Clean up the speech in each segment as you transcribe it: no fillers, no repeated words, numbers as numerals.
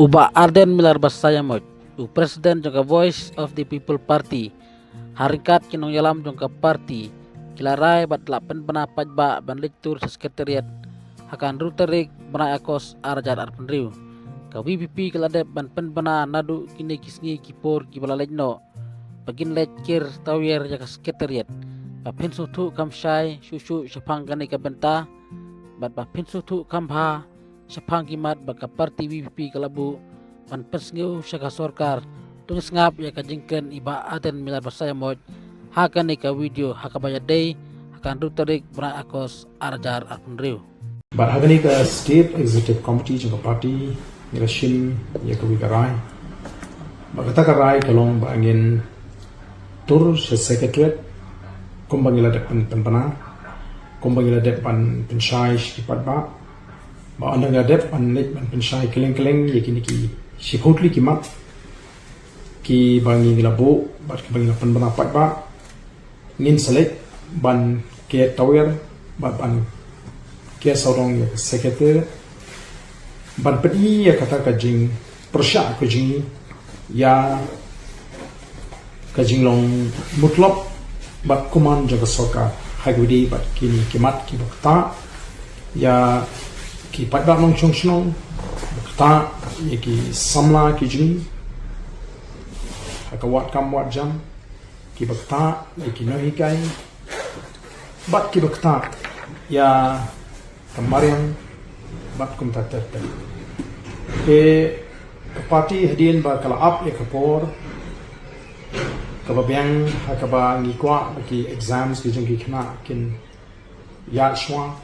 Uba Arden Milar Basayamot, u Presiden jangka Voice of the People Party, harikat kinong yalam jangka party, kilaray bat lapen penapad ba ban lektur sa sekretariat, hakan ruterik banay akos arajar arpenriu. Ka VPP kiladep ban penbana nadu kini kisngi kipor kibalalejno, bagin lekir tawier jaka sekretariat, bapin sutu kamsyai susu syapang gani kabenta, bat bapin sutu kamha syapang kimat baka parti VPP kalabu pan pesngiu syaka sorkar tungis ngap ya kajingken iba aten milar basayamot hakan ika video hakabaya day hakan rutarik bra akos arjar arpunriu. But hagani ka state executive committee jaka party nirashim ya ka wigarai bagata ka rai kalong bangin tur sa secretariat kumbangila depan penpana kumbangila depan pensyai kipat ba ba anda ngadep an net ban pensyai keleng-keleng yakini ki sipotli kimat ki bangi ngilabo bat ki bangi lapan banapat ba ngin selek ban ke tawer bat ban ke saurong ya sekretary ban pedi ya kata ka jing persya ka jing ya ka jing long mutlop bat kuman jaga soka hagwidi bat kini kimat ki bakta ya ki patba nong chong chong bakta ya ki samla ki jing hakawat kam wat jam ki bakta ya ki nohikai bat ki bakta ya kemarin bat kum tater ke parti hadin ba kala up ya kapor kababyang hakaba ngikwa ki exams ki jing ki khna kin ya shwa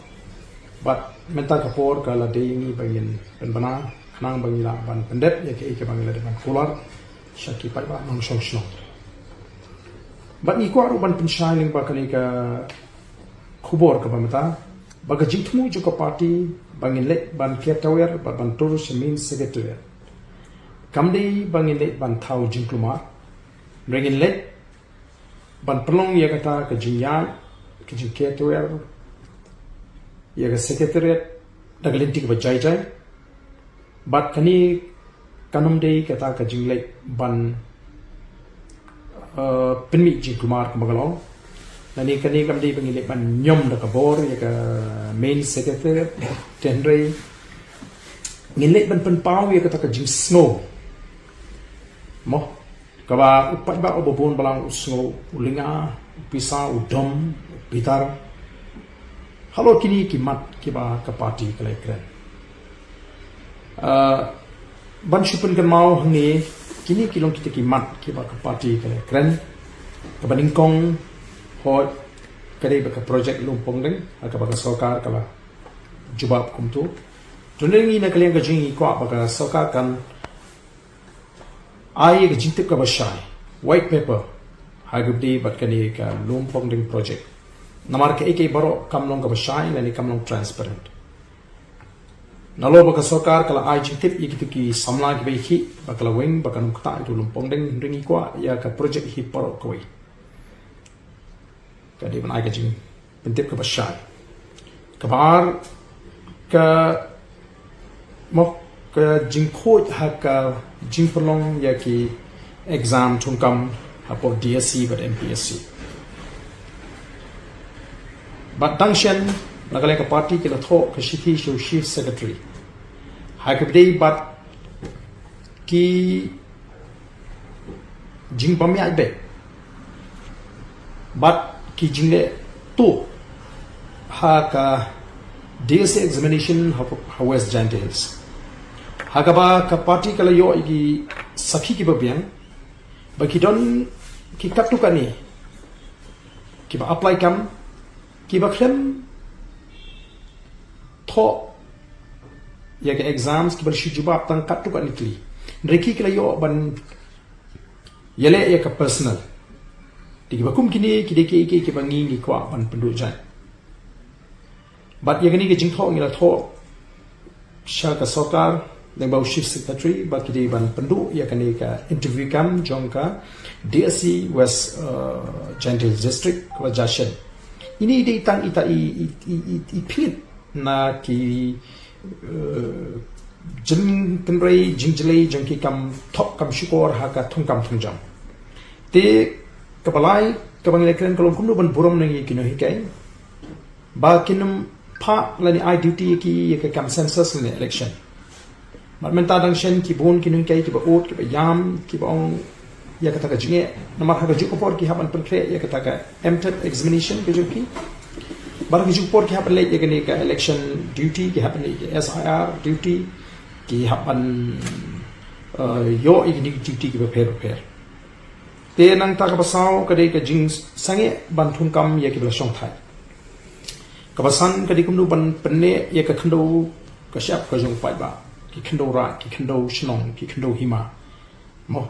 but menta kapor kala day ni bangin penbana khnang bangila ban pendep ya ke bangila dengan kular syaki pai ba nong shong shong but ngikwa ru ban penshaling ba kali ka khubor ka bamata baga jitmu jo ka party bangin let ban ketawer ban tur semin secretary kamdi bangin let ban thau jingkluma bringin let ban pelong ya kata ke jinya ke ketawer ya ke secretary daglintik ba jai jai bat kani kanum dei kata ke jinglet ban penmi jingklumar kemagalo nani kani kamdi bangin let ban nyom da kabor ya ke main secretary tenrei ngilet ban penpau ya kata ke jing snow mo kaba upat ba obobon balang usngo ulinga pisa udom pitar halo kini kimat kiba ka party kale kren ban shupen kan mau hangi kini kilong kita kimat kiba ka party kale kren kabaning kong hot kare ba ka project lumpong ding akaba ka sokar kala jubab kumtu tunengi na kalian ka jingi kwa ba ka sokar kan ai ke jintip ka basai white paper hagubdi bat kani ka lumpong ding project namar ke eke baro kamlong ka basai nani kamlong transparent nalo ba ka sokar kala ai jintip ikitu ki samla ki behi bakala wing bakanum kta itu lumpong ding ringi kwa ya ka project hi baro koi kadi ban ai ka jing pentip ka basai kabar ka mo ka jingkho haka jingpolong ya ki exam chungkam hapo DSC but MPSC but dangshan nagale ka party ki latho ka shithi shu chief secretary hakabdei but ki jingpam ya be but ki jingle to haka DSC examination how West Giant Hills hagaba ka party kala yo igi sakhi ki babyang baki don ki katu kani ki ba apply kam ki ba klem tho ya ke exams ki ba shi jubab tang katu kani tli reki kala yo ban yele ya ka personal ti ba kum kini ki de ki bangi ni kwa ban pendu jan but ya gani ke jing tho ngila tho sha ka sokar dan bau chief secretary baki di ban pendu ya kani ka interview kam jongka DSC West Gentle District kwa Jashen ini di tang ita i pit na ki jin kenrei jing jelei jang ki kam thok kam syukur ha ka thung kam thung jam te kapalai kabang election kalong kumno ban buram nang kino hikai ba kinum pha lani I duty ki ka kam census in election mat menta dang shen ki bon kino hikai ki ba ot ki ba yam ki ba ong ya kata ka jinge namar ha ka jukopor ki haban penkre ya kata ka MTET examination ke juki bar ki jukopor ki haban le ya kini ka election duty ki haban le SIR duty ki haban yo igni duty ki ba per te nang ta ka basau ka de ka jing sange ban thun kam ya ki bla song thai ka basan ka di kumnu ban penne ya ka khndo ka shap ka jong pai ba ki khndo ra ki khndo shnong ki khndo hima mo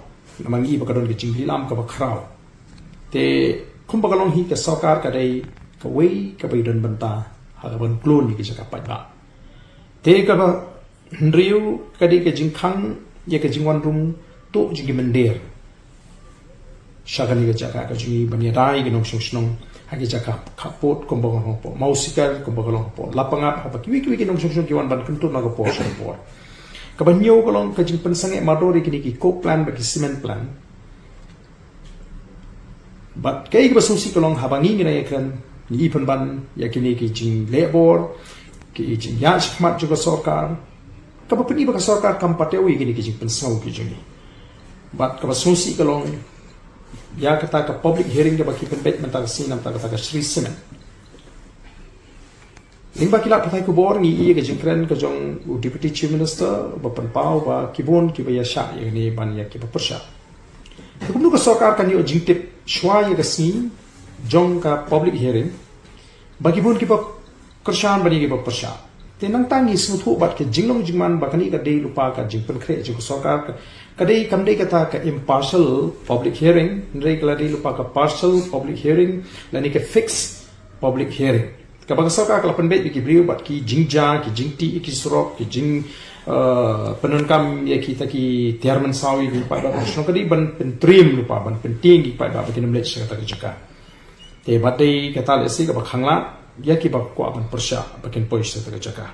namangi ba ka don ki jing lam ka ba khrao te khum ba ka long hi ka sarkar ka dei ka wei ka bai don banta ha ka ban klon ni ki jaka pai ba te ka ba Riu kadi ke jingkhang ya ke jingwan rum tu jingi mendir shagani ke jaka ka jingi bania dai ke nong shnong hagi jaka kapot kombong ho mausikal kombong ho lapangap apa kiwi ke nong shnong kiwan ban kuntu na ko po ka banyo ko long ka jing pensange madori kini ki co plan ba ki cement plan but kai ba susi ko long habangi ni na yakan ni ipon ban yakini ki jing labor ki jing ya chmat juga sarkar kaba pini baka sarkar kam patewi gini ki jing pensau ki jingi bat kaba susi kalong ya kata ka public hearing ke baki penbet mentang sinam ta kata ka Sri Semen limba kila patai ku bor ni ie ke jing kren ka jong deputy chief minister ba penpau ba kibon ki ba ya sha ye ni ban ya ki ba persha kumnu ka sarkar kan yo jing tip shwa ye ka si jong ka public hearing ba kibon ki ba kershan bani ki ba persha tenang tangi smuthu bat ke jinglong jingman bakani ka dei lupa ka jing penkre jing sarkar ka dei kam dei kata ka impartial public hearing rei kala dei lupa ka partial public hearing lani ka fix public hearing ka bang sarkar kala penbet ki briu bat ki jingja ki jingti ki surok ki jing penankam ya kita ki tiarman sawi ki pa ba shno ka dei ban pentrim lupa ban penting ki pa ba bakin mlet kata ka jaka te bat dei kata le si ka ba khangla ya ki ba ko aban persha bakin pois ta jaka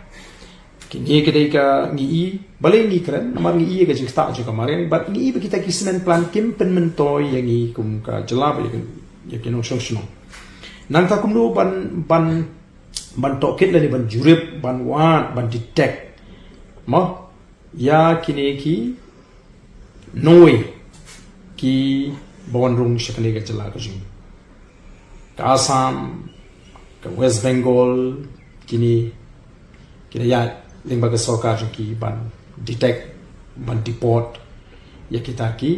ki ni ke dei ka ngi balai ngi kren mar ngi ga jing sta jaka mare bat ngi ba kita ki cement plan kim pen men toy yang ngi kum ka jalab ya ki no shong shong nang ta kum no ban to kit le ban jurip ban wat ban detect mo ya kini ki noi ki bon rung shakane ga jala ka jing ka Assam ke West Bengal kini ya lembaga sarkar ki ban detect ban deport ya kita ki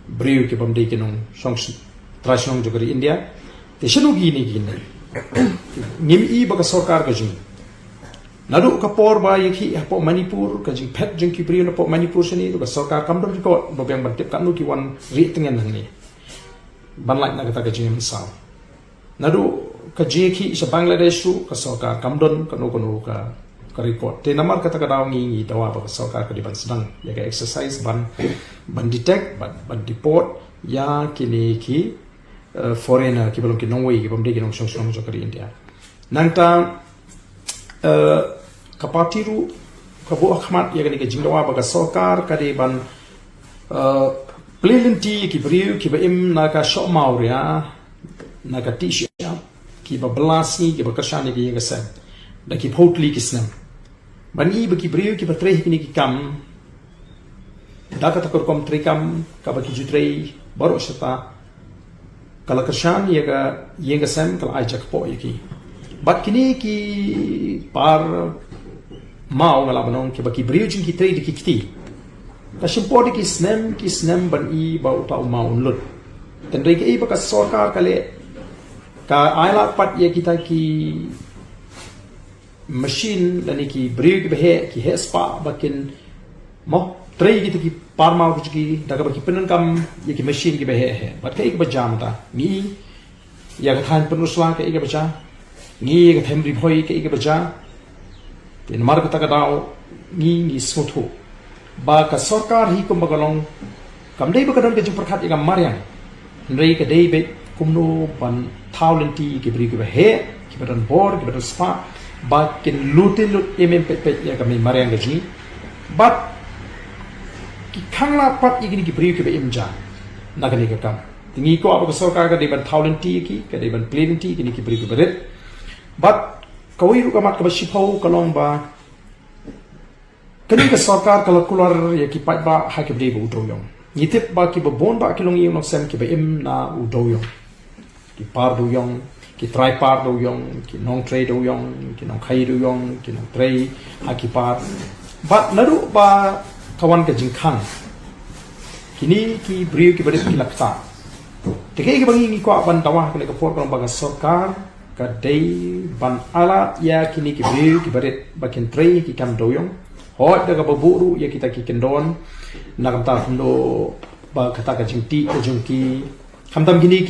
briu ki bam dei kinong song trashong jogari India te shanu gini ngim i baga sarkar ka jing nadu ka por ba yaki po Manipur ka jing phet jing ki briu na po Manipur sini to ka sarkar kam dom ko ba bang ban tip kan nu ki wan ri tengen nang ni ban lai na kata ka jing misal nadu ka jeki sa Bangladesh ka sarkar kamdon kanu ka report te namar kata ka daw ngi dawa ba sarkar ka di ban sedang ya ka exercise ban detect ban deport ya kini ki foreigner ki belum ki nongwei ki bamde ki nong song song jokari India nanta ka patiru ka bo akhmat ya kini ka jingdawa ba ka sarkar ka di ban plenty ki briu ki ba im na ka shop mauria na ka t-shirt ki ba belasi ki ba kershani ki yega sen da ki photli ki snam bani ba ki briu ki ba trei ki ki kam da ka takor kom trei kam ka ba ki jutrei baro shata kala kershani yega sen kala ai jak po yeki bat kini ki par mau ngala banong ki ba ki briu jing ki trei di ki kiti ka shimpo di ki snam ban i ba uta mau lut ten rei ki ba ka sarkar kale ka ayla pat ya kita ki machine lani ki briu ki behe ki hespa bakin mo trei kita ki parma ki daga baki penan kam ya ki machine ki behe he bat kai ki bajam ta ni ya ka than penusla ka ki baja ni ka themri phoi ka ki baja tin mar ka ta ka dao ni sotho ba ka sarkar hi kum bagalong kam dei ba ka don ke jing prakhat ya mariang rei ka dei be kumno ban taulenti ki bri ki he ki badan bor ki badan spa ba kin lutin lut emem pet ya kami mariang gaji but ki khangla pat igini ki bri ki be imja nagani ka kam tingi ko aba sarkar ka deban thaulanti ki ka deban plenty kini ki bri ki beret but kawi ru ka mat ka shipau kalong ba kani ka sarkar kala kular ya ki pat ba ha ki bri bu to yong nitip ba ki ba bon ba ki long yong sem ki be im na u do yong ki par do yong ki try par do yong ki nong trade do yong ki nong khai do yong ki nong tray ha ki par but naru ba kawan ka jingkhang kini ki bri ki bari ki lakta teke ki bangi ni ko ban tawah ka por ka bang sarkar ka dei ban ala ya kini ki bri ki bari bakin tray ki kam doyong hot daga baburu ya kita ki kendon na kam ta ndo ba kata ka jingti ka jingki kam tam kini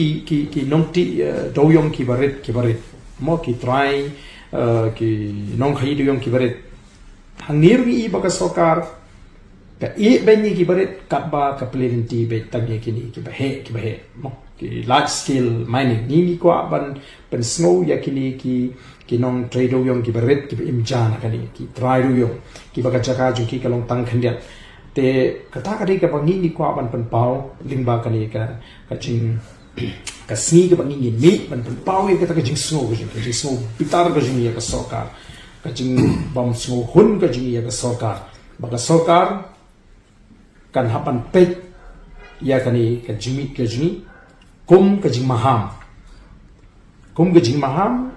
ki nongti doyong ki bari mo ki try ki nong khai doyong ki bari hangir ni ba ka sarkar ka benyi ki baret kapba ka plenty be tagi kini ki bahe mo ki large scale mining ni ko ban pen snow ya kini ki nong trade yong ki baret ki imjana kani ki try yong ki baka jaka ju ki kalong tang khandiat te kata ka dei ka bangi ni ko ban pen pau lingba kani ka jing ka sni ka bangi ni mi ban pen pau ya ka jing snow ka jing snow pitar ka jing ya ka sarkar ka jing bam snow hun ka jing ya ka sarkar baka sarkar kan hapan pet ya kani ka jimi kum ka jing maham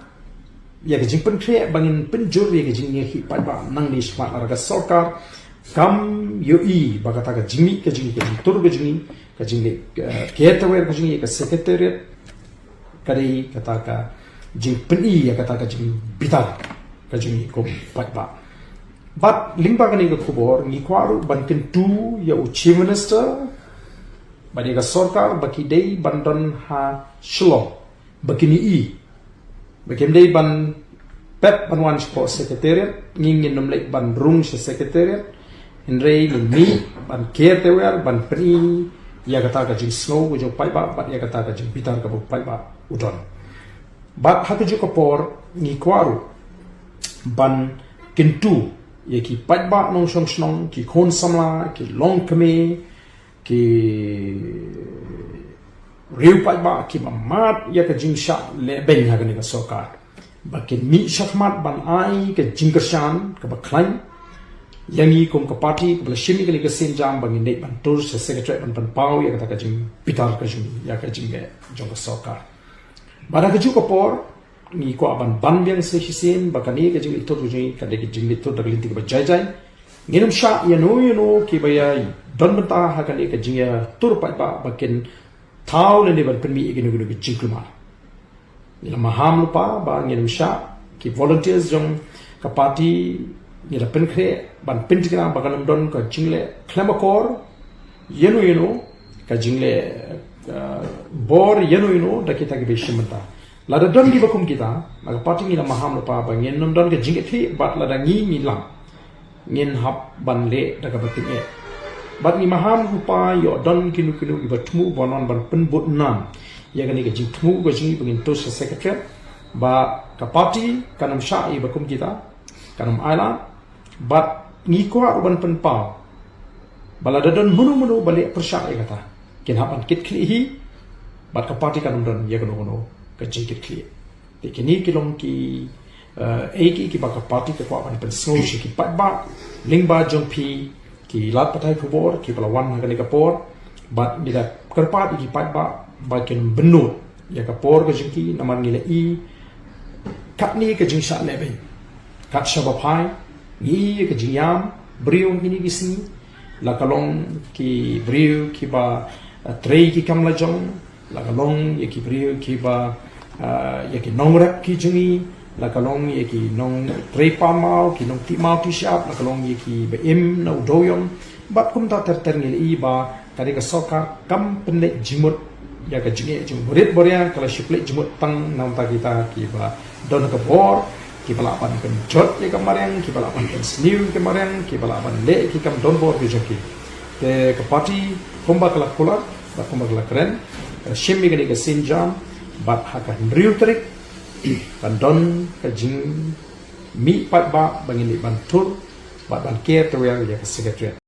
ya ka jing pen kre bangin penjur ya ka jing hi pa ba nang ni smart ara ka sarkar kam yo i bagata ka jimi ka jing tur ka jing le ketewer ka jing ka secretariat kari kata ka jing pen i ya kata ka jing bitar ka jing kum pa ba but lingba kani ka khubor ni kwaru bankin tu ya chief minister bani ka sarkar baki dei bandon ha shlo bakini i bakim dei ban pep banwan sport secretariat ngin nom lek ban rung secretariat inrei ni ban ketewer ban pri ya kata ka jing snow jo pai ba ya kata ka jing bitar ka pai ba udon but hatu jo kapor ni kwaru ban kintu ye ki patba nong shong snong ki khon samla ki long kame ki riu patba ki mamat ya ka jing sha le ben ha ka sarkar bakin mi shakmat ban ai ka jing kershan ka ba klain yangi kum ka party ka shimi ka sen jam bangin dei ban tur se secretary ban pau ya ka jing pitar ka jing ya ka jing ge jong ka sarkar bara ka ju ka por ni ko aban ban biang se hisen bakani ke jing itu jing ka de jing itu da linti ba jai jai nginum sha ya no ki ba ya don bata ha ka de jing ya tur pa ba bakin thau le ne ban permi iginu ginu jing kuma ni maham lupa ba nginum sha ki volunteers jong ka party ni la pen kre ban pen tika ba kanam don ka jing le klamakor yeno ka jing le bor yeno da kita ke be shimta lada don di bakum kita maka party ni la maham lo pa ba ngin non don ke jing thi bat lada ngi mi lam ngin hap ban le daga batim e bat ni maham hu pa yo don kinu i batmu bonon ban pen bot nam ya gani ke jing thmu go jing bangin to secretary ba ka party kanam sha i bakum kita kanam aila bat ngi ko ban pen pa balada don munu balik persya e kata kin hapan kit kli hi bat ka party kanam don ya gono ka jingkit clear te kini kilong ki ki baka party ka kwa ban pen snow shi ki pat ba lingba jong pi ki lat patai khubor ki palawan ha ka por bat bila kerpat ki pat ba ken benut ya ka por ka jingki naman ngile i kat ni ka jing sha lebe kat shaba pai ni ka jingyam brio kini kisni la kalong ki brio ki ba trei ki kam la jong la kalong ye ki brio ki ba ya ki nong rap ki jungi la kalong ye ki nong trei pa mau ki nong ti mau ti sharp la kalong ye ki be im no doyong bat kum ta ter ngil i ba kari ka soka kam pende jimut ya ka jinge jum burit boria kala shiple jimut tang nam ta kita ki ba don ka bor ki balapan pen jot ye kamarang ki balapan pen sniu kamarang ki balapan le ki kam don bor ki joki te ka party komba kala kula ba komba kala kren shimmi ka ni ka sinjam bat haka riu trik kan don ka jing mi pat ba bangin li bantur ban ban kia tu yang ya secretariat